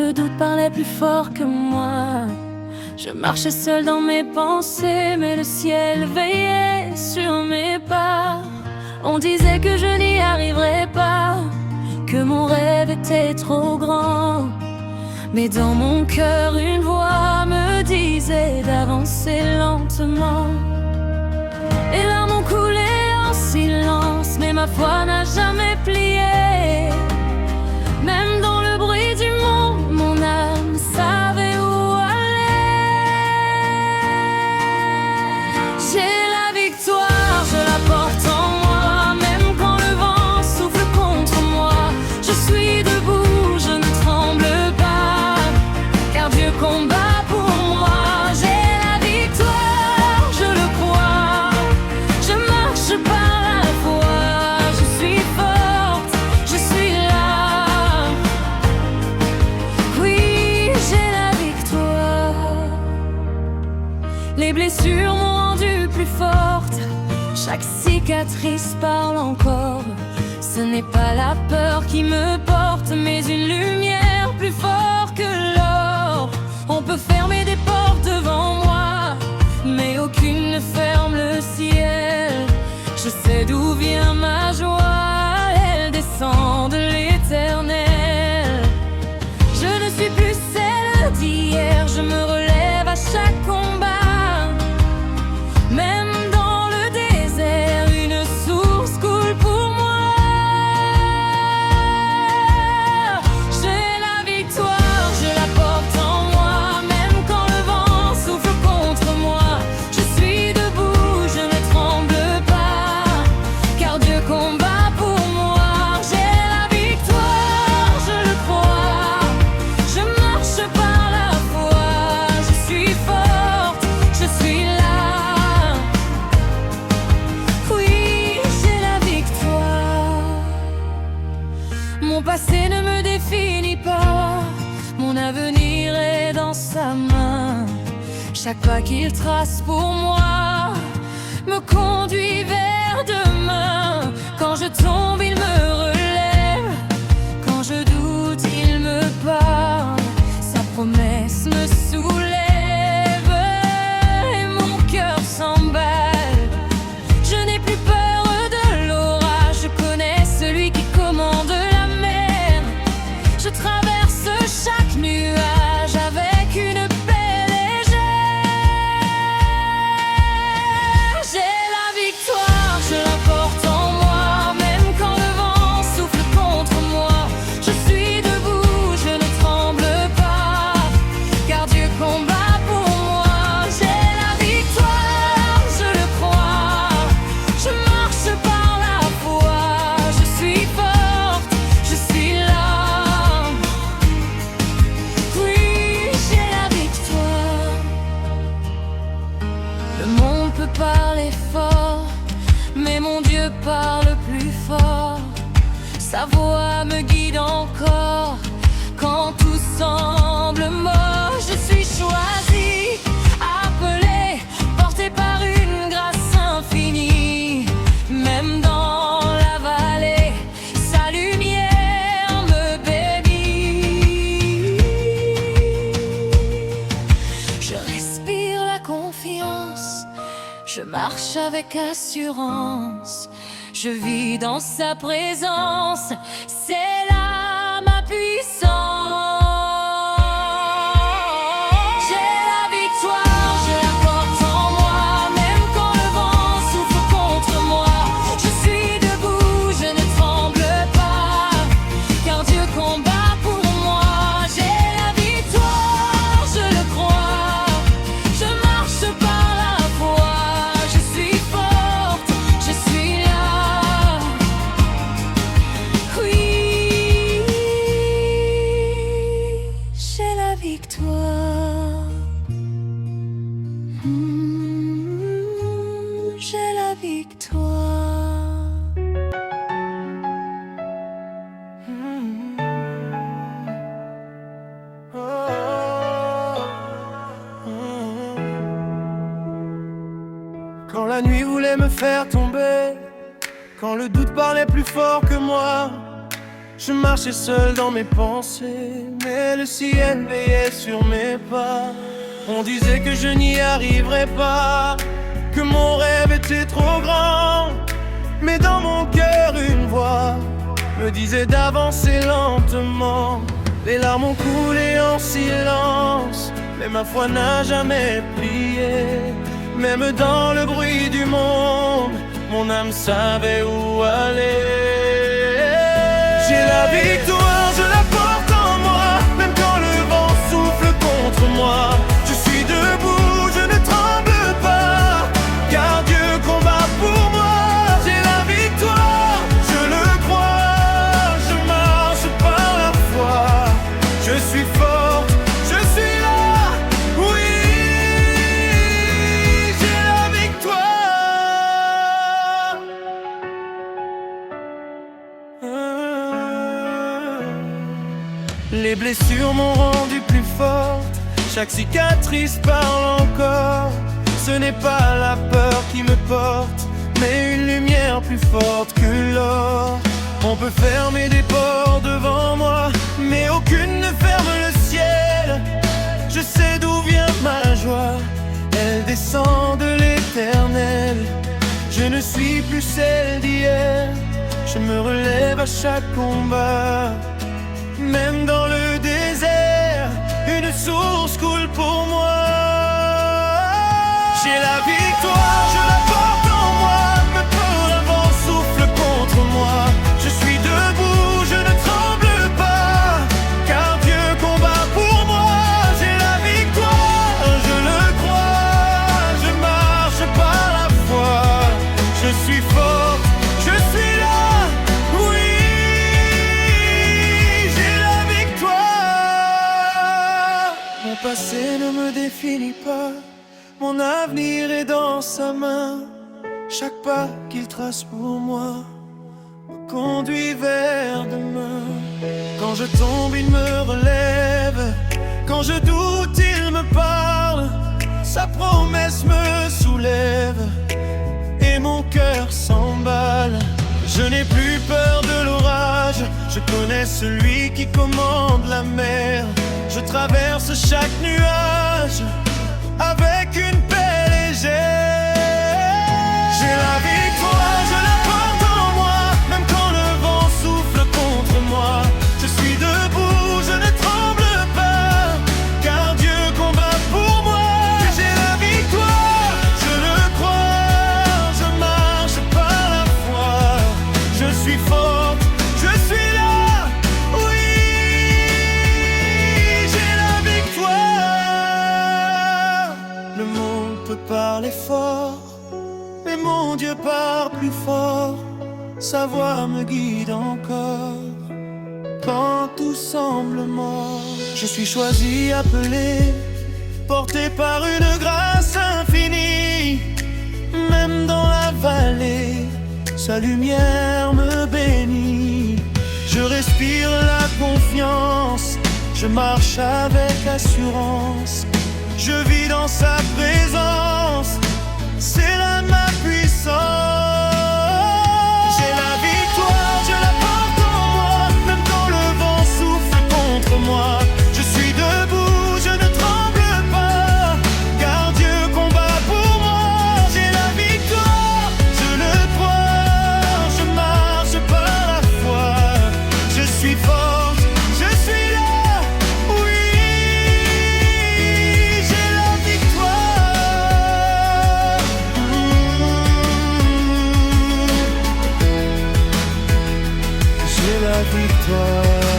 le doute parlait plus fort que moi. Je marchais seul dans mes pensées, mais le ciel veillait sur mes pas. On disait que je n'y arriverais pas, que mon rêve était trop grand. Mais dans mon cœur, une voix me disait d'avancer lentement. Et larmes ont coulé en silence, mais ma foi n'a jamais plié. Même dans le bruit du monde, mon âme savait où aller. J'ai la victoire, je la porte en moi. Même quand le vent souffle contre moi, je suis debout, je ne tremble pas, car Dieu combat pour moi. J'ai la victoire, je le crois. Je marche par la foi, je suis forte, je suis là. Oui, j'ai la victoire. Les blessures m'ont rendue plus forte, chaque cicatrice parle encore. Ce n'est pas la peur qui me porte, mais une lumière plus forte que l'or. On peut fermer des portes devant moi, mais aucune ne ferme le ciel. Je sais d'où vient ma joie, elle descend de l'éternel. Je ne suis plus celle d'hier, je me relève à chaque combat. Même dans le désert, une source coule pour moi. J'ai la victoire, je la porte en moi. Même quand le vent souffle contre moi, je suis debout, je ne tremble pas, car Dieu combat pour moi. J'ai la victoire, je le crois. Je marche par la foi, je suis forte, je suis là. Oui, j'ai la victoire. Mon passé ne me définit pas, mon avenir est dans sa main. Chaque pas qu'il trace pour moi me conduit vers demain. Quand je tombe, il me relève, quand je doute, il me parle. Sa promesse me soulève et mon cœur s'emballe. Je n'ai plus peur de l'orage, je connais celui qui commande la mer. Je traverse chaque nuage avec une paix légère. J'ai la victoire, je la porte en moi. Même quand le vent souffle contre moi, je suis debout, je ne tremble pas, car Dieu combat pour moi. J'ai la victoire, je le crois. Je marche par la foi, je suis forte, je suis là. Oui, j'ai la victoire. Le monde peut parler fort, mais mon Dieu parle plus fort. Sa voix me guide encore quand tout semble mort. Je suis choisie, appelée, portée par une grâce infinie. Même dans la vallée, sa lumière me bénit. Je respire la confiance, je marche avec assurance. Je vis dans sa présence, c'est là ma puissance. J'ai la victoire, je la porte en moi. Même quand le vent souffle contre moi, je suis debout, je ne tremble pas, car Dieu combat pour moi. J'ai la victoire, je le crois. Je marche par la foi, je suis forte, je suis là. Oui, j'ai la victoire. J'ai la victoire. Quand la nuit voulait me faire tomber, quand le doute parlait plus fort que moi, Je marchais seul dans mes pensées, mais le ciel veillait sur mes pas. On disait que je n'y arriverais pas, que mon rêve était trop grand. Mais dans mon cœur une voix me disait d'avancer lentement. Les larmes ont coulé en silence, mais ma foi n'a jamais plié. Même dans le bruit du monde, mon âme savait où aller. J'ai la victoire, je la porte en moi, même quand le vent souffle contre moi. Je suis debout, je ne tremble pas, car Dieu combat pour moi. J'ai la victoire, je le crois, je marche par la foi. Je suis forte, je suis là, oui, j'ai la victoire. Les blessures m'ont rendu plus forte, chaque cicatrice parle encore. Ce n'est pas la peur qui me porte, mais une lumière plus forte que l'or. On peut fermer des portes devant moi, mais aucune ne ferme le ciel. Je sais d'où vient ma joie, elle descend de l'éternel. Je ne suis plus celle d'hier, je me relève à chaque combat. Même dans le désert, une source coule pour moi. J'ai la victoire, je la porte en moi, même quand le vent souffle contre moi. Je suis debout, je ne tremble pas, car Dieu combat pour moi. J'ai la victoire, je le crois, je marche par la foi. Je suis fort, je suis là, oui, j'ai la victoire. Mon passé ne me définit pas, mon avenir est dans sa main. Chaque pas qu'il trace pour moi me conduit vers demain. Quand je tombe, il me relève. Quand je doute, il me parle. Sa promesse me soulève et mon cœur s'emballe. Je n'ai plus peur de l'orage, je connais celui qui commande la mer. Je traverse chaque nuage avec une paix légère. J'ai la victoire, je la porte en moi, même quand le vent souffle contre moi. Je suis debout, je ne tremble pas, car Dieu combat pour moi. J'ai la victoire, je le crois, je marche par la foi. Je suis forte, je suis là, oui, j'ai la victoire. Le monde peut parler fort, mais mon Dieu parle plus fort. Sa voix me guide encore quand tout semble mort. Je suis choisi, appelé, porté par une grâce infinie. Même dans la vallée, sa lumière me bénit. Je respire la confiance, je marche avec assurance. Je vis dans sa présence, c'est là ma puissance. J'ai la victoire, je la porte en moi, même quand le vent souffle contre moi. Je suis debout, je ne tremble pas, car Dieu combat pour moi. J'ai la victoire, je le crois, je marche par la foi. Je suis forte, je suis là, oui, j'ai la victoire. J'ai la victoire.